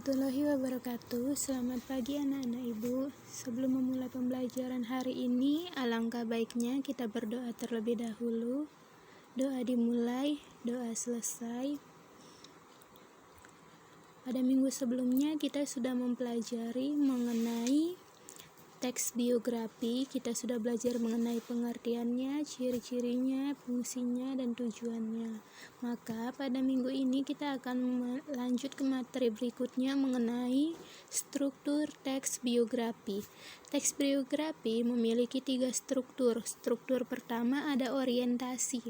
warahmatullahi wabarakatuh. Selamat pagi anak-anak ibu. Sebelum memulai pembelajaran hari ini, alangkah baiknya kita berdoa terlebih dahulu. Doa dimulai, doa selesai. Pada minggu sebelumnya kita sudah mempelajari mengenai teks biografi. Kita sudah belajar mengenai pengertiannya, ciri-cirinya, fungsinya, dan tujuannya. Maka pada minggu ini kita akan lanjut ke materi berikutnya mengenai struktur teks biografi. Teks biografi memiliki 3 struktur. Struktur pertama ada orientasi.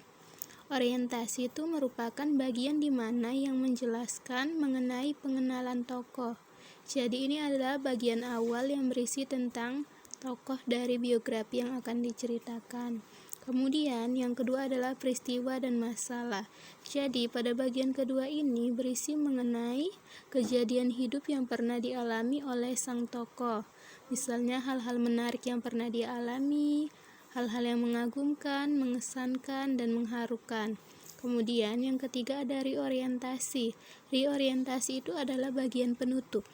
Orientasi itu merupakan bagian di mana yang menjelaskan mengenai pengenalan tokoh. Jadi ini adalah bagian awal yang berisi tentang tokoh dari biografi yang akan diceritakan. Kemudian yang kedua adalah peristiwa dan masalah. Jadi pada bagian kedua ini berisi mengenai kejadian hidup yang pernah dialami oleh sang tokoh. Misalnya hal-hal menarik yang pernah dia alami, hal-hal yang mengagumkan, mengesankan, dan mengharukan. Kemudian yang ketiga ada reorientasi. Reorientasi itu adalah bagian penutup.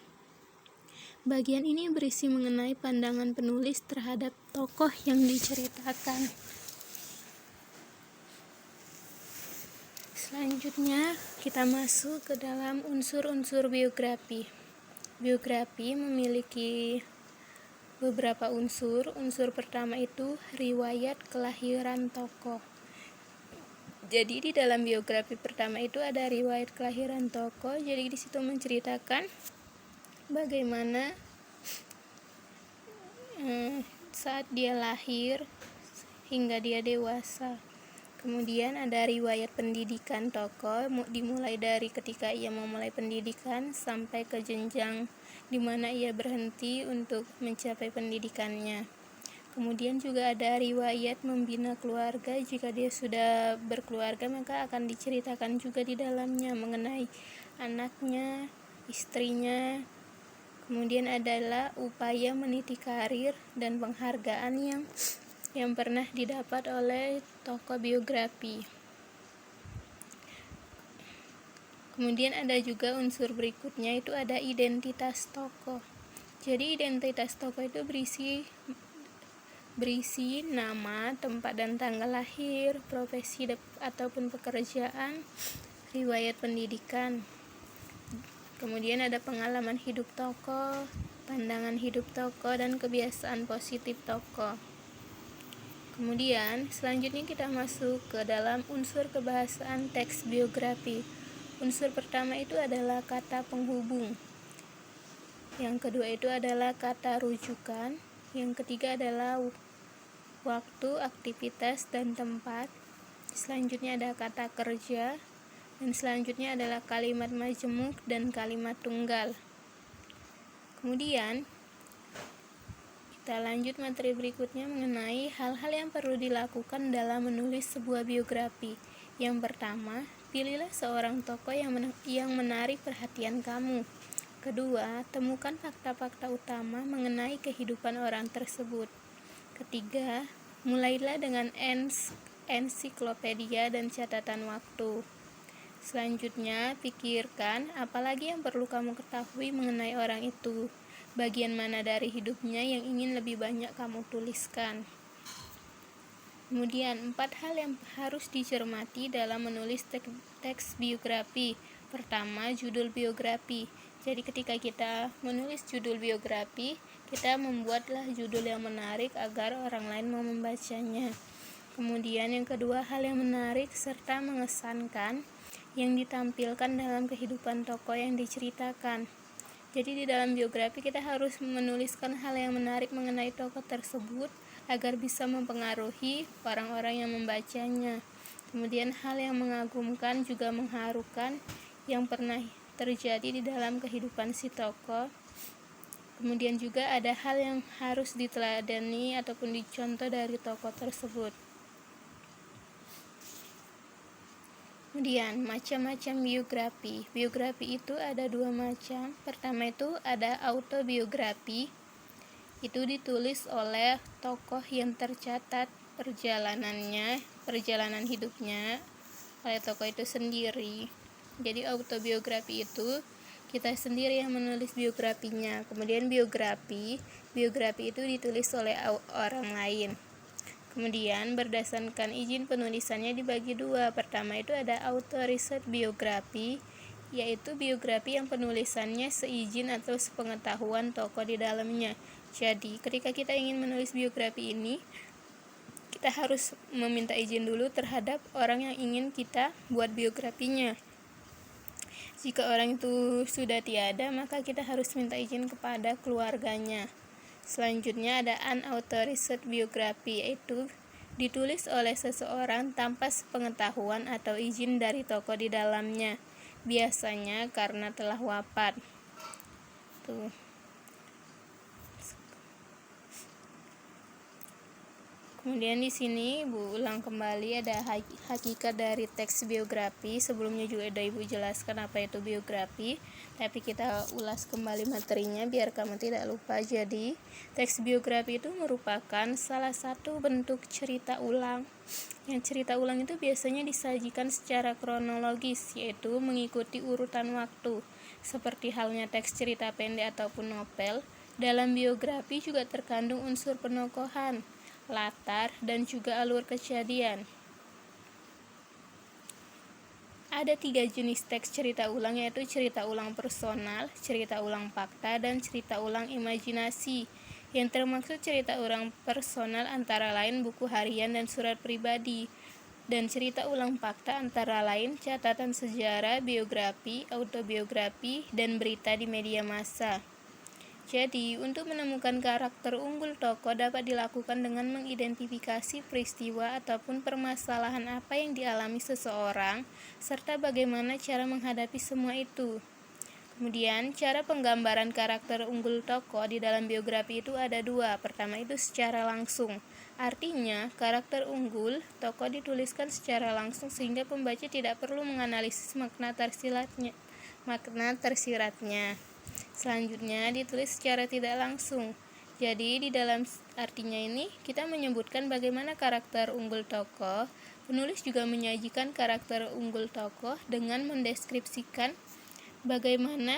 Bagian ini berisi mengenai pandangan penulis terhadap tokoh yang diceritakan. Selanjutnya kita masuk ke dalam unsur-unsur biografi. Biografi memiliki beberapa unsur. Unsur pertama itu riwayat kelahiran tokoh. Jadi di dalam biografi pertama itu ada riwayat kelahiran tokoh. Jadi di situ menceritakan bagaimana saat dia lahir hingga dia dewasa. Kemudian ada riwayat pendidikan tokoh, dimulai dari ketika ia memulai pendidikan sampai ke jenjang di mana ia berhenti untuk mencapai pendidikannya. Kemudian juga ada riwayat membina keluarga. Jika dia sudah berkeluarga, maka akan diceritakan juga di dalamnya mengenai anaknya, istrinya. Kemudian adalah upaya meniti karir dan penghargaan yang pernah didapat oleh tokoh biografi. Kemudian ada juga unsur berikutnya, itu ada identitas tokoh. Jadi identitas tokoh itu berisi nama, tempat dan tanggal lahir, profesi ataupun pekerjaan, riwayat pendidikan. Kemudian ada pengalaman hidup tokoh, pandangan hidup tokoh, dan kebiasaan positif tokoh. Kemudian selanjutnya kita masuk ke dalam unsur kebahasaan teks biografi. Unsur pertama itu adalah kata penghubung. Yang kedua itu adalah kata rujukan. Yang ketiga adalah waktu, aktivitas, dan tempat. Selanjutnya ada kata kerja. Dan selanjutnya adalah kalimat majemuk dan kalimat tunggal. Kemudian kita lanjut materi berikutnya mengenai hal-hal yang perlu dilakukan dalam menulis sebuah biografi. Yang pertama, pilihlah seorang tokoh yang menarik perhatian kamu. Kedua, temukan fakta-fakta utama mengenai kehidupan orang tersebut. Ketiga, mulailah dengan ensiklopedia dan catatan waktu. Selanjutnya, pikirkan apalagi yang perlu kamu ketahui mengenai orang itu. Bagian mana dari hidupnya yang ingin lebih banyak kamu tuliskan. Kemudian, 4 hal yang harus dicermati dalam menulis teks biografi. Pertama, judul biografi. Jadi ketika kita menulis judul biografi, kita membuatlah judul yang menarik agar orang lain mau membacanya. Kemudian yang kedua, hal yang menarik serta mengesankan yang ditampilkan dalam kehidupan tokoh yang diceritakan. Jadi di dalam biografi kita harus menuliskan hal yang menarik mengenai tokoh tersebut agar bisa mempengaruhi orang-orang yang membacanya. Kemudian hal yang mengagumkan juga mengharukan yang pernah terjadi di dalam kehidupan si tokoh. Kemudian juga ada hal yang harus diteladani ataupun dicontoh dari tokoh tersebut. Kemudian macam-macam biografi. Biografi itu ada 2 macam. Pertama itu ada autobiografi. Itu ditulis oleh tokoh yang tercatat perjalanan hidupnya oleh tokoh itu sendiri. Jadi autobiografi itu kita sendiri yang menulis biografinya. Kemudian biografi itu ditulis oleh orang lain. Kemudian berdasarkan izin penulisannya dibagi dua. Pertama itu ada author-research biografi, yaitu biografi yang penulisannya seizin atau sepengetahuan tokoh di dalamnya. Jadi ketika kita ingin menulis biografi ini, kita harus meminta izin dulu terhadap orang yang ingin kita buat biografinya. Jika orang itu sudah tiada, maka kita harus minta izin kepada keluarganya. Selanjutnya ada unauthorized biografi, yaitu ditulis oleh seseorang tanpa sepengetahuan atau izin dari tokoh di dalamnya, biasanya karena telah wafat. Kemudian di sini Ibu ulang kembali ada hakikat dari teks biografi. Sebelumnya juga ada Ibu jelaskan apa itu biografi, tapi kita ulas kembali materinya biar kamu tidak lupa. Jadi, teks biografi itu merupakan salah satu bentuk cerita ulang. Yang cerita ulang itu biasanya disajikan secara kronologis, yaitu mengikuti urutan waktu. Seperti halnya teks cerita pendek ataupun novel, dalam biografi juga terkandung unsur penokohan, latar, dan juga alur kejadian. Ada 3 jenis teks cerita ulang, yaitu cerita ulang personal, cerita ulang fakta, dan cerita ulang imajinasi. Yang termaksud cerita ulang personal antara lain buku harian dan surat pribadi, dan cerita ulang fakta antara lain catatan sejarah, biografi, autobiografi, dan berita di media massa. Jadi, untuk menemukan karakter unggul tokoh dapat dilakukan dengan mengidentifikasi peristiwa ataupun permasalahan apa yang dialami seseorang, serta bagaimana cara menghadapi semua itu. Kemudian, cara penggambaran karakter unggul tokoh di dalam biografi itu ada 2. Pertama itu secara langsung. Artinya, karakter unggul tokoh dituliskan secara langsung sehingga pembaca tidak perlu menganalisis makna tersiratnya. Selanjutnya ditulis secara tidak langsung. Jadi di dalam artinya ini kita menyebutkan bagaimana karakter unggul tokoh. Penulis juga menyajikan karakter unggul tokoh dengan mendeskripsikan bagaimana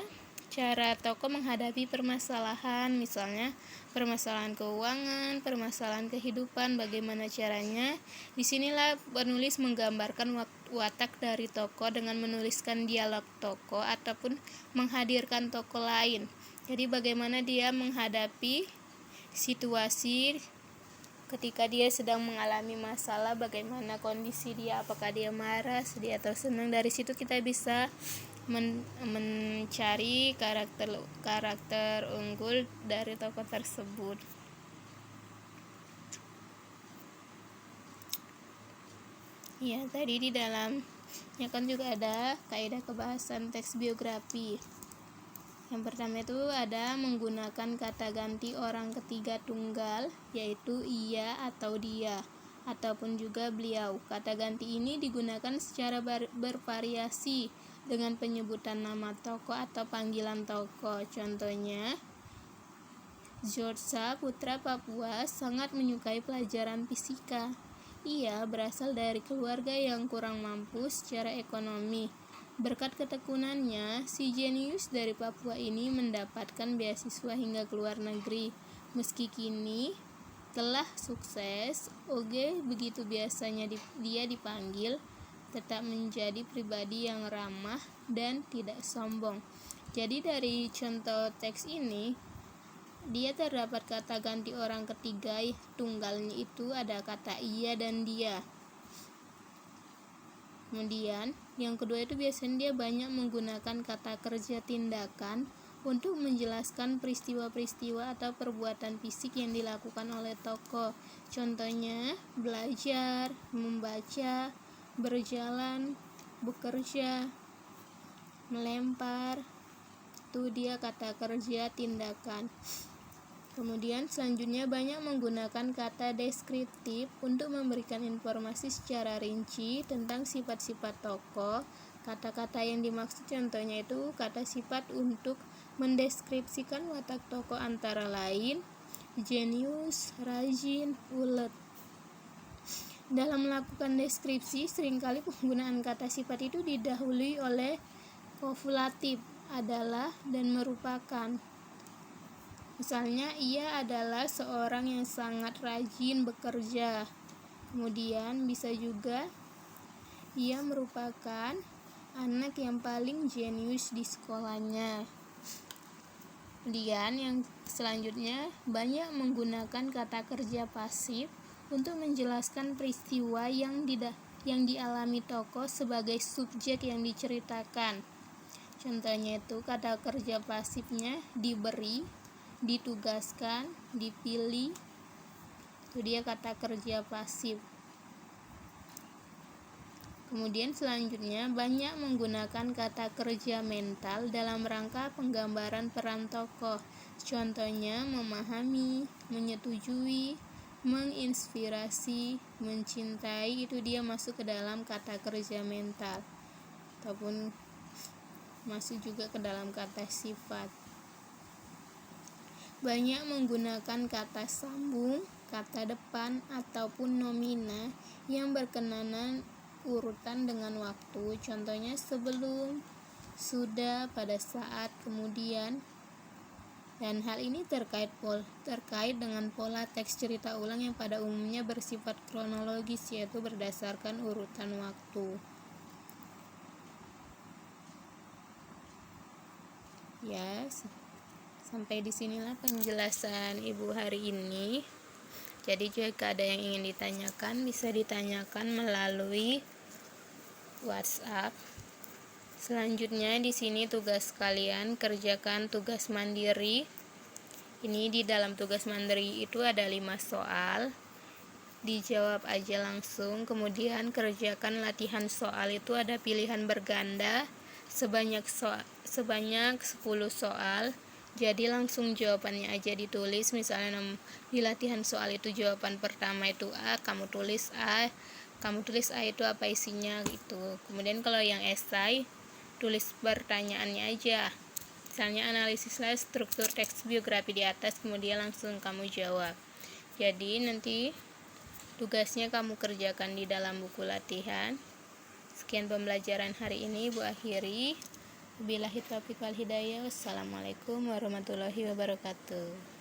cara tokoh menghadapi permasalahan, misalnya permasalahan keuangan, permasalahan kehidupan, bagaimana caranya. Disinilah penulis menggambarkan watak dari tokoh dengan menuliskan dialog tokoh ataupun menghadirkan tokoh lain. Jadi bagaimana dia menghadapi situasi ketika dia sedang mengalami masalah, bagaimana kondisi dia, apakah dia marah, sedih, atau senang. Dari situ kita bisa mencari karakter unggul dari tokoh tersebut. Ya, tadi di dalamnya kan juga ada kaidah kebahasan teks biografi. Yang pertama itu ada menggunakan kata ganti orang ketiga tunggal, yaitu ia atau dia, ataupun juga beliau. Kata ganti ini digunakan secara bervariasi dengan penyebutan nama tokoh atau panggilan tokoh. Contohnya, Georgia, putra Papua, sangat menyukai pelajaran fisika. Ia berasal dari keluarga yang kurang mampu secara ekonomi. Berkat ketekunannya, si jenius dari Papua ini mendapatkan beasiswa hingga ke luar negeri. Meski kini telah sukses, Oge begitu biasanya dia dipanggil, tetap menjadi pribadi yang ramah dan tidak sombong. Jadi dari contoh teks ini, dia terdapat kata ganti orang ketiga tunggalnya itu ada kata ia dan dia. Kemudian yang kedua itu biasanya dia banyak menggunakan kata kerja tindakan untuk menjelaskan peristiwa-peristiwa atau perbuatan fisik yang dilakukan oleh tokoh. Contohnya belajar, membaca, berjalan, bekerja, melempar. Itu dia kata kerja tindakan. Kemudian selanjutnya banyak menggunakan kata deskriptif untuk memberikan informasi secara rinci tentang sifat-sifat tokoh. Kata-kata yang dimaksud contohnya itu kata sifat untuk mendeskripsikan watak tokoh antara lain jenius, rajin, ulet. Dalam melakukan deskripsi, seringkali penggunaan kata sifat itu didahului oleh kovulatif. adalah dan merupakan. Misalnya, ia adalah seorang yang sangat rajin bekerja. Kemudian bisa juga ia merupakan anak yang paling jenius di sekolahnya. Kemudian yang selanjutnya, banyak menggunakan kata kerja pasif untuk menjelaskan peristiwa yang dialami tokoh sebagai subjek yang diceritakan. Contohnya itu kata kerja pasifnya diberi, ditugaskan, dipilih. Itu dia kata kerja pasif. Kemudian selanjutnya, banyak menggunakan kata kerja mental dalam rangka penggambaran peran tokoh. Contohnya memahami, menyetujui, menginspirasi, mencintai, itu dia masuk ke dalam kata kerja mental. Ataupun masuk juga ke dalam kata sifat. Banyak menggunakan kata sambung, kata depan, ataupun nomina yang berkenaan urutan dengan waktu. Contohnya sebelum, sudah, pada saat, kemudian. Dan hal ini terkait dengan pola teks cerita ulang yang pada umumnya bersifat kronologis, yaitu berdasarkan urutan waktu. Ya, sampai disinilah penjelasan Ibu hari ini. Jadi jika ada yang ingin ditanyakan, bisa ditanyakan melalui WhatsApp. Selanjutnya di sini tugas kalian kerjakan tugas mandiri. Ini di dalam tugas mandiri itu ada 5 soal. Dijawab aja langsung. Kemudian kerjakan latihan soal, itu ada pilihan berganda sebanyak 10 soal. Jadi langsung jawabannya aja ditulis. Misalnya di latihan soal itu jawaban pertama itu A, kamu tulis A itu apa isinya gitu. Kemudian kalau yang esai, tulis pertanyaannya aja. Misalnya analisislah struktur teks biografi di atas, kemudian langsung kamu jawab. Jadi nanti tugasnya kamu kerjakan di dalam buku latihan. Sekian pembelajaran hari ini Ibu akhiri. Wabillahi taufiq wal hidayah. Wassalamualaikum warahmatullahi wabarakatuh.